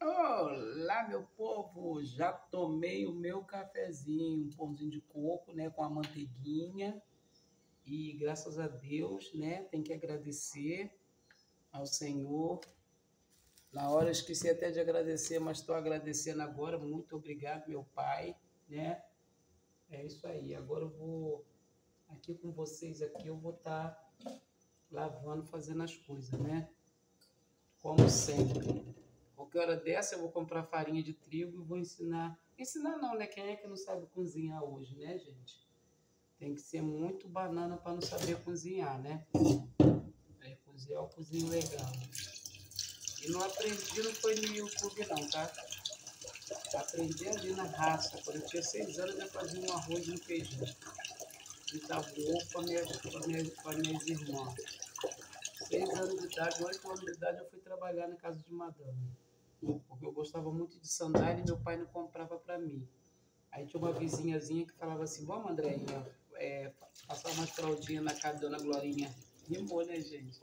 Olá, meu povo! Já tomei o meu cafezinho, um pãozinho de coco, né, com a manteiguinha. E graças a Deus, né, tem que agradecer ao Senhor. Na hora eu esqueci até de agradecer, mas estou agradecendo agora. Muito obrigado, meu Pai, né? É isso aí. Agora eu vou aqui com vocês aqui, eu vou estar lavando, fazendo as coisas, né? Como sempre. Qualquer hora dessa eu vou comprar farinha de trigo e vou ensinar. Ensinar não, né? Quem é que não sabe cozinhar hoje, né, gente? Tem que ser muito banana para não saber cozinhar, né? Cozinhar eu cozinho legal. E não aprendi, não foi no YouTube não, tá? Aprendi ali na raça. Quando eu tinha 6 anos eu fazia um arroz e um feijão. E tava ovo para minhas irmãs. 6 anos de idade, 8 anos de idade eu fui trabalhar na casa de madame. Porque eu gostava muito de sandália e meu pai não comprava para mim. Aí tinha uma vizinhazinha que falava assim: vamos, Andréinha, passar umas fraldinhas na casa da Dona Glorinha. Rimou, né, gente?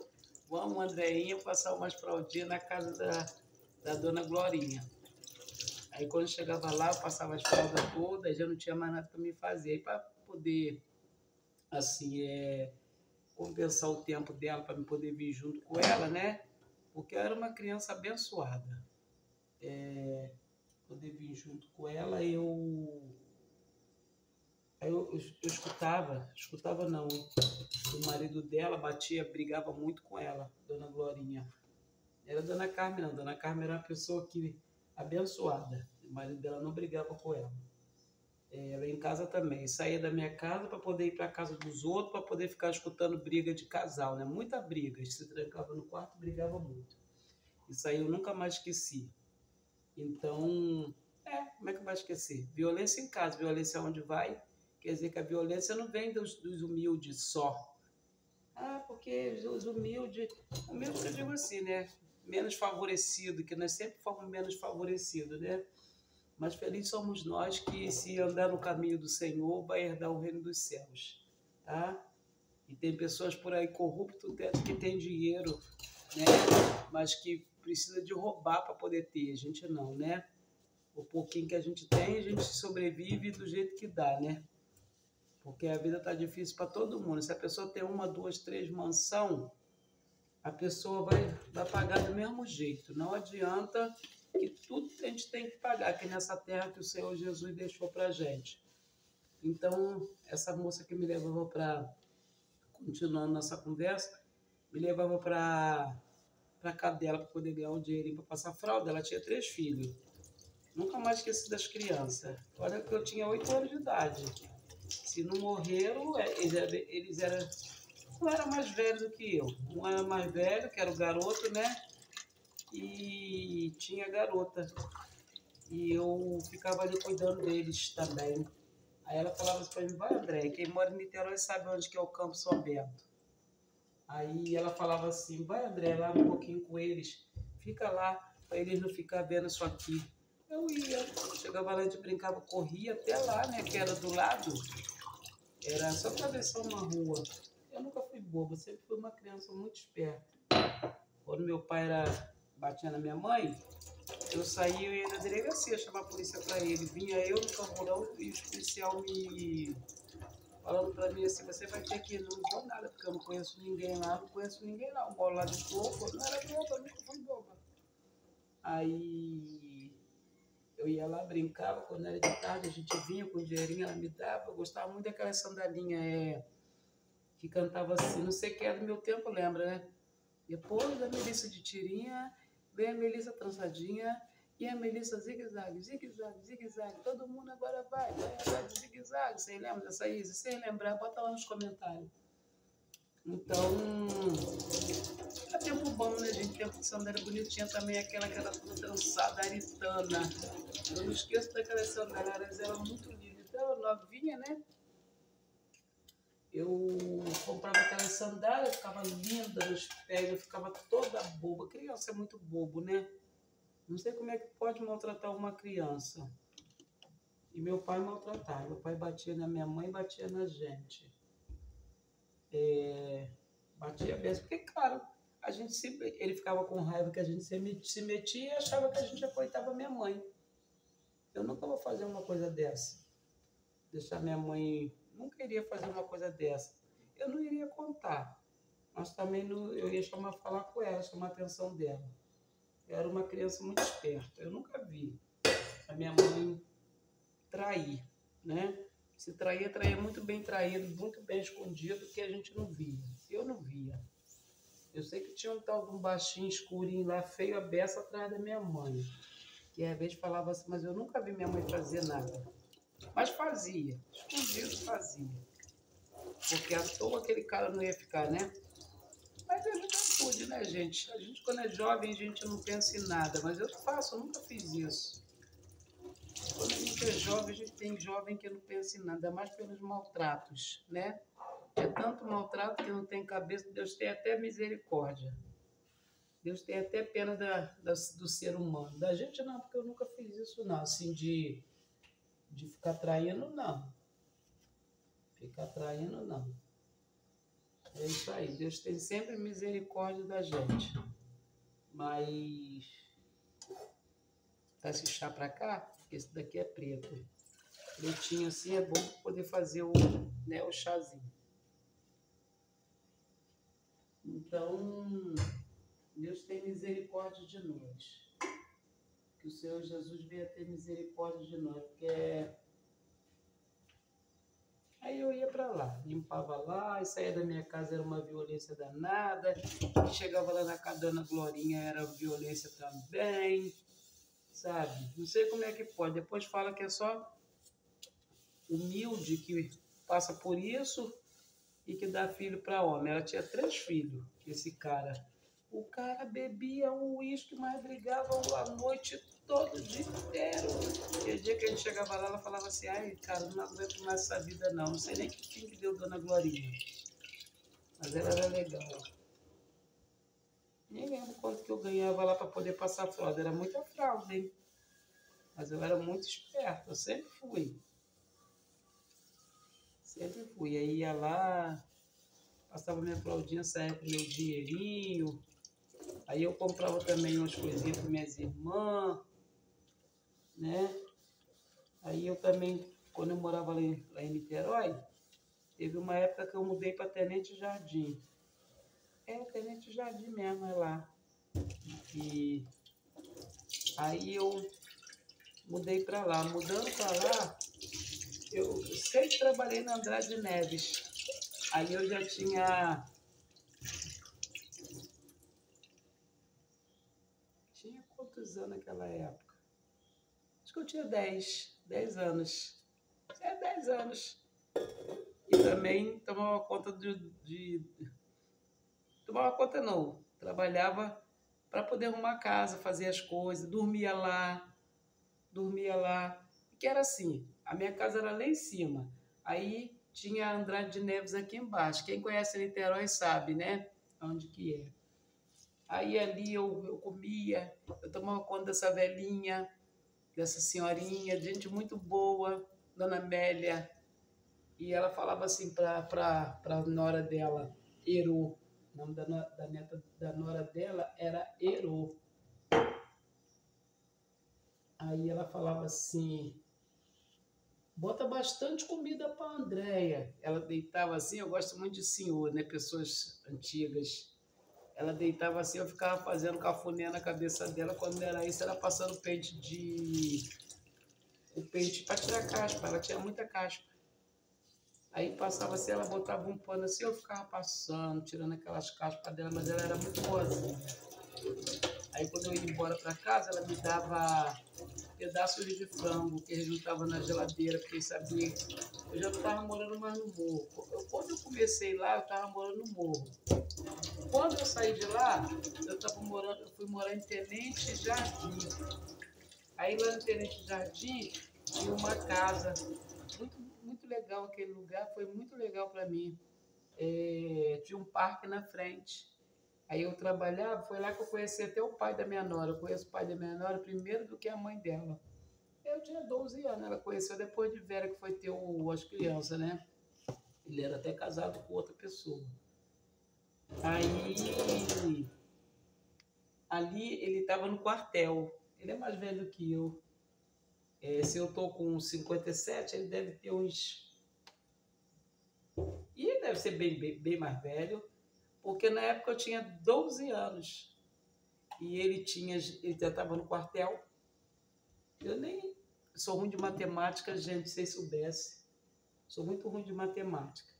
Vamos, Andréinha, passar umas fraldinhas na casa da Dona Glorinha. Aí quando chegava lá, eu passava as fraldas todas, já não tinha mais nada para me fazer. Aí para poder, assim, compensar o tempo dela, para me poder vir junto com ela, né? Porque eu era uma criança abençoada. Poder vir junto com ela, eu escutava não, o marido dela batia, brigava muito com ela, Dona Glorinha. Era Dona Carmen não, Dona Carmen era uma pessoa que abençoada, o marido dela não brigava com ela. Ela em casa também, saía da minha casa para poder ir para a casa dos outros, para poder ficar escutando briga de casal, né? Muita briga, se trancava no quarto, brigava muito. Isso aí eu nunca mais esqueci. Então, como é que vai esquecer? Violência em casa, violência onde vai, quer dizer que a violência não vem dos humildes só. Porque os humildes que eu digo assim, né? Menos favorecido, que nós sempre fomos menos favorecidos, né? Mas felizes somos nós que, se andar no caminho do Senhor, vai herdar o reino dos céus, tá? E tem pessoas por aí corruptas que tem dinheiro, né? Mas que precisa de roubar para poder ter, a gente não, né? O pouquinho que a gente tem, a gente sobrevive do jeito que dá, né? Porque a vida tá difícil para todo mundo. Se a pessoa tem 1, 2, 3 mansão, a pessoa vai pagar do mesmo jeito. Não adianta, que tudo a gente tem que pagar aqui nessa terra que o Senhor Jesus deixou para a gente. Então, essa moça que me levava para, continuando nossa conversa, me levava para casa dela para poder ganhar um dinheirinho para passar fralda. Ela tinha 3 filhos. Nunca mais esqueci das crianças. Olha que eu tinha 8 anos de idade. Se não morreram, eles eram, não eram mais velhos do que eu. Um era mais velho, que era o garoto, né? E tinha a garota. E eu ficava ali cuidando deles também. Aí ela falava assim para mim: vai, André, quem mora em Niterói sabe onde que é o Campo São Bento. Aí ela falava assim: vai, André, lá um pouquinho com eles. Fica lá, para eles não ficarem vendo isso aqui. Eu ia, chegava lá, a gente brincava, corria até lá, né, que era do lado. Era só atravessar uma rua. Eu nunca fui boba, sempre fui uma criança muito esperta. Quando meu pai batia na minha mãe, eu saía e ia na delegacia chamar a polícia para ele. Vinha eu no camburão e o policial me falando para mim assim: você vai ter que ir. Não vou nada, porque eu não conheço ninguém lá, não conheço ninguém lá. Eu moro lá de Flor, não era boba, nunca fui boba. Aí eu ia lá, brincava, quando era de tarde a gente vinha com o dinheirinho, ela me dava. Eu gostava muito daquela sandalinha que cantava assim, não sei quem é do meu tempo, lembra, né? Depois da Melissa de tirinha, vem a Melissa trançadinha e a Melissa zigue-zague, zigue-zague, zigue-zague. Todo mundo agora vai andar de zigue-zague. Vocês lembram dessa aí? Se vocês lembrar, bota lá nos comentários. Então, é tempo bom, né, gente? Tempo de sandália bonitinha também, aquela que era toda trançada, aritana. Eu não esqueço daquelas sandálias, elas eram muito lindas. Então, novinha, né? Eu comprava aquelas sandálias, ficava linda nos pés, eu ficava toda boba. Criança é muito bobo, né? Não sei como é que pode maltratar uma criança. E meu pai maltratava. Meu pai batia na minha mãe e batia na gente. Batia mesmo, porque, claro, ele ficava com raiva que a gente se metia e achava que a gente apoiava minha mãe. Eu nunca vou fazer uma coisa dessa. Deixar minha mãe... Nunca iria fazer uma coisa dessa. Eu não iria contar, mas também eu ia falar com ela, chamar a atenção dela. Eu era uma criança muito esperta. Eu nunca vi a minha mãe trair, né? Se traía, traía muito bem traído, muito bem escondido, que a gente não via. Eu não via. Eu sei que tinha um tal de um baixinho escurinho lá, feio, a beça atrás da minha mãe. Que às vezes falava assim, mas eu nunca vi minha mãe fazer nada. Mas fazia, escondido fazia. Porque à toa aquele cara não ia ficar, né? Mas é juventude, né, gente? A gente, quando é jovem, a gente não pensa em nada. Mas eu faço, eu nunca fiz isso. Quando a gente é jovem, a gente tem jovem que não pensa em nada, ainda mais pelos maltratos, né? É tanto maltrato que não tem cabeça, Deus tem até misericórdia. Deus tem até pena do ser humano. Da gente não, porque eu nunca fiz isso não, assim, de ficar traindo, não. Ficar traindo, não. É isso aí, Deus tem sempre misericórdia da gente. Mas... Tá esse chá pra cá? Esse daqui é preto. Pretinho assim é bom para poder fazer o chazinho. Então, Deus tem misericórdia de nós. Que o Senhor Jesus venha ter misericórdia de nós. Porque aí eu ia para lá, limpava lá, e saía da minha casa, era uma violência danada. Chegava lá na casa da Dona Glorinha, era violência também. Sabe? Não sei como é que pode. Depois fala que é só humilde que passa por isso e que dá filho para homem. Ela tinha 3 filhos, esse cara. O cara bebia um uísque, mas brigava a noite todo, o dia inteiro. E o dia que a gente chegava lá, ela falava assim, ai, cara, não aguento mais essa vida não. Não sei nem que fim que deu Dona Glorinha. Mas ela era legal. Nem lembro quanto que eu ganhava lá para poder passar fralda. Era muita fralda, hein? Mas eu era muito esperta, eu sempre fui. Sempre fui. Aí ia lá, passava minha fraldinha, saía com meu dinheirinho. Aí eu comprava também umas coisinhas para minhas irmãs, né? Aí eu também, quando eu morava lá em Niterói, teve uma época que eu mudei para Tenente Jardim. É, Tenente Jardim mesmo, é lá. E aí eu mudei para lá. Mudando para lá, eu sempre trabalhei na Andrade Neves. Aí eu já tinha... Tinha quantos anos naquela época? Acho que eu tinha 10 anos. 10 anos. E também tomava conta tomava conta não. Trabalhava para poder arrumar a casa, fazer as coisas, dormia lá. Que era assim, a minha casa era lá em cima. Aí tinha a Andrade de Neves aqui embaixo. Quem conhece Niterói sabe, né? Onde que é. Aí ali eu comia, eu tomava conta dessa velhinha, dessa senhorinha, gente muito boa, Dona Amélia. E ela falava assim para a nora dela, Ero. O nome da neta da nora dela era Ero. Aí ela falava assim, bota bastante comida para a Andréia. Ela deitava assim, eu gosto muito de senhor, né? Pessoas antigas. Ela deitava assim, eu ficava fazendo cafuné na cabeça dela. Quando era isso, ela passando o pente para tirar caspa. Ela tinha muita caspa. Aí passava assim, ela botava um pano assim, eu ficava passando, tirando aquelas caspas dela, mas ela era muito boazinha. Aí quando eu ia embora para casa, ela me dava pedaços de frango que ele juntava na geladeira, porque sabia que eu já não estava morando mais no morro. Quando eu comecei lá, eu estava morando no morro. Quando eu saí de lá, eu fui morar em Tenente Jardim. Aí lá no Tenente Jardim tinha uma casa, muito legal aquele lugar, foi muito legal para mim. Tinha um parque na frente. Aí eu trabalhava, foi lá que eu conheci até o pai da minha nora. Eu conheço o pai da minha nora primeiro do que a mãe dela. Eu tinha 12 anos, ela conheceu depois de Vera, que foi ter as crianças, né? Ele era até casado com outra pessoa. Aí ali ele estava no quartel. Ele é mais velho que eu. Se eu tô com 57, ele deve ter uns... E ele deve ser bem mais velho, porque na época eu tinha 12 anos. E ele já estava no quartel. Eu nem sou ruim de matemática, gente, se vocês soubessem. Sou muito ruim de matemática.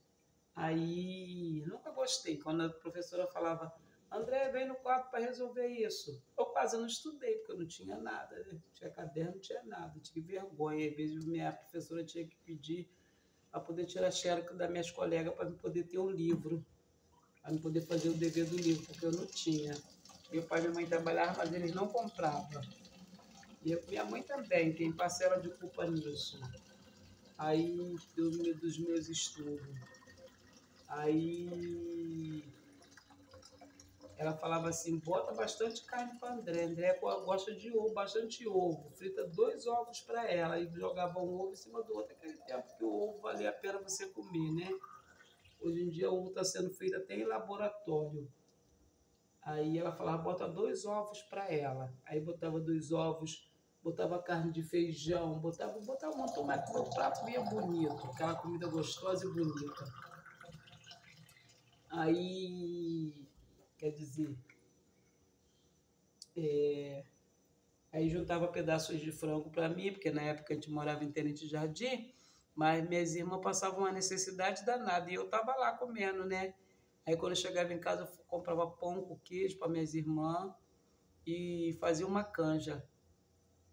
Aí, nunca gostei. Quando a professora falava, André, vem no quarto para resolver isso. Eu quase não estudei, porque eu não tinha nada, né? Não tinha caderno, não tinha nada. Tive vergonha. Às vezes, minha professora tinha que pedir para poder tirar xerox das minhas colegas para poder ter um livro, para poder fazer o dever do livro, porque eu não tinha. Meu pai e minha mãe trabalhavam, mas eles não compravam. E minha mãe também tem parcela de culpa nisso. Aí, dos meus estudos. Aí ela falava assim, bota bastante carne para André. André gosta de ovo, bastante ovo. Frita 2 ovos para ela. E jogava um ovo em cima do outro. Aquele tempo que o ovo valia a pena você comer, né? Hoje em dia o ovo está sendo feito até em laboratório. Aí ela falava, bota 2 ovos para ela. Aí botava 2 ovos, botava carne de feijão, botava um montão, mas o prato meio bonito. Aquela comida gostosa e bonita. Aí, quer dizer, aí juntava pedaços de frango para mim, porque na época a gente morava em Tenente Jardim, mas minhas irmãs passavam uma necessidade danada e eu estava lá comendo, né? Aí quando eu chegava em casa, eu comprava pão com queijo para minhas irmãs e fazia uma canja.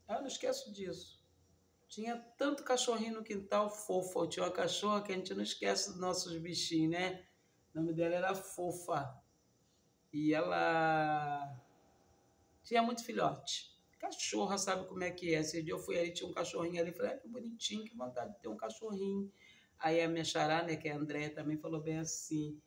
Eu não esqueço disso. Tinha tanto cachorrinho no quintal, Fofa. Eu tinha uma cachorra que a gente não esquece dos nossos bichinhos, né? O nome dela era Fofa. E ela tinha muito filhote. Cachorra, sabe como é que é? Esse dia eu fui ali, tinha um cachorrinho ali, falei, que bonitinho, que vontade de ter um cachorrinho. Aí a minha xará, né, que é a Andréia, também falou bem assim,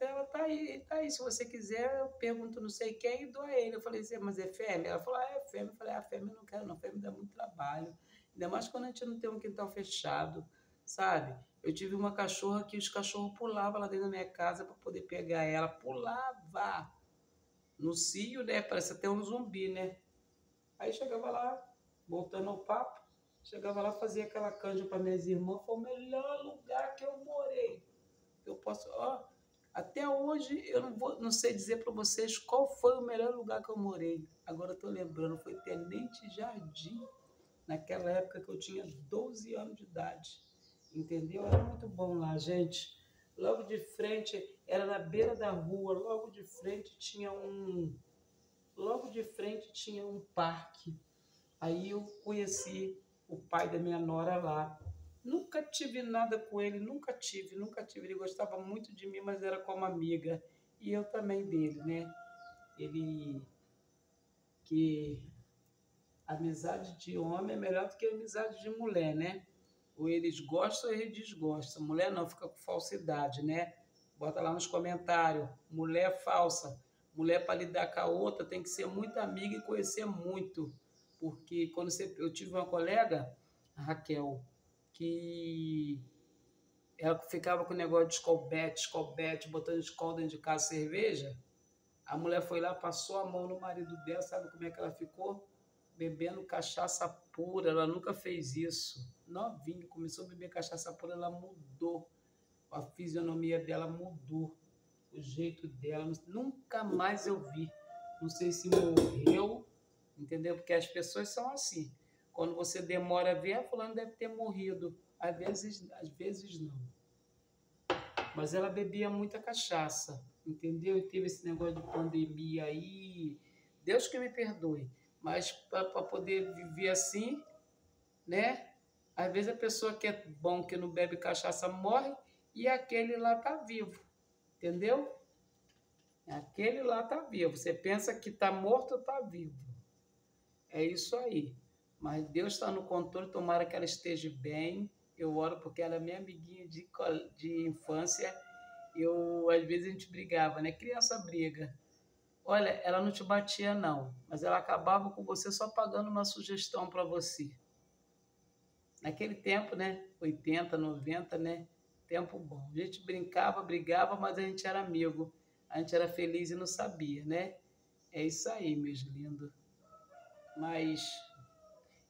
ela tá aí, se você quiser, eu pergunto não sei quem e dou a ele. Eu falei assim, mas é fêmea? Ela falou, é fêmea. Eu falei, fêmea eu não quero não, fêmea dá muito trabalho. Ainda mais quando a gente não tem um quintal fechado, sabe? Eu tive uma cachorra que os cachorros pulavam lá dentro da minha casa para poder pegar ela, pulava no cio, né? Parece até um zumbi, né? Aí chegava lá, voltando ao papo, chegava lá, fazia aquela canja para minhas irmãs, foi o melhor lugar que eu morei. Eu posso, até hoje eu não sei dizer para vocês qual foi o melhor lugar que eu morei. Agora eu estou lembrando, foi Tenente Jardim, naquela época que eu tinha 12 anos de idade. Entendeu? Era muito bom lá, gente. Logo de frente, era na beira da rua, logo de frente tinha um parque. Aí eu conheci o pai da minha nora lá. Nunca tive nada com ele, nunca tive. Ele gostava muito de mim, mas era como amiga. E eu também dele, né? Ele... que amizade de homem é melhor do que amizade de mulher, né? Ou eles gostam ou eles desgostam. Mulher não, fica com falsidade, né? Bota lá nos comentários. Mulher falsa. Mulher para lidar com a outra tem que ser muito amiga e conhecer muito. Porque eu tive uma colega, a Raquel, que ela ficava com o negócio de escolbete, botando escol dentro de casa, cerveja. A mulher foi lá, passou a mão no marido dela, sabe como é que ela ficou? Bebendo cachaça pura, ela nunca fez isso. Novinha, começou a beber cachaça pura, ela mudou. A fisionomia dela mudou. O jeito dela, nunca mais eu vi. Não sei se morreu, entendeu? Porque as pessoas são assim. Quando você demora a ver, fulano deve ter morrido. Às vezes não. Mas ela bebia muita cachaça, entendeu? E teve esse negócio de pandemia aí. Deus que me perdoe. Mas para poder viver assim, né? Às vezes a pessoa que é bom, que não bebe cachaça, morre e aquele lá tá vivo, entendeu? Aquele lá tá vivo. Você pensa que tá morto, tá vivo. É isso aí. Mas Deus está no controle, tomara que ela esteja bem. Eu oro porque ela é minha amiguinha de infância. Às vezes a gente brigava, né? Criança briga. Olha, ela não te batia não, mas ela acabava com você só pagando uma sugestão para você. Naquele tempo, né? 80, 90, né? Tempo bom. A gente brincava, brigava, mas a gente era amigo. A gente era feliz e não sabia, né? É isso aí, meus lindos. Mas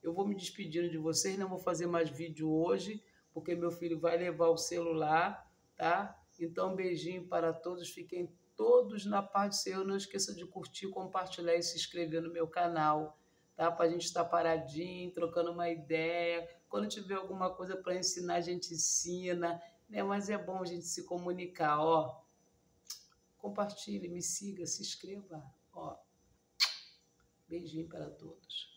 eu vou me despedindo de vocês, não vou fazer mais vídeo hoje, porque meu filho vai levar o celular, tá? Então, beijinho para todos, fiquem todos na paz do Senhor. Não esqueça de curtir, compartilhar e se inscrever no meu canal, tá? Para a gente estar paradinho, trocando uma ideia. Quando tiver alguma coisa para ensinar, a gente ensina, né? Mas é bom a gente se comunicar, ó. Compartilhe, me siga, se inscreva, ó. Beijinho para todos.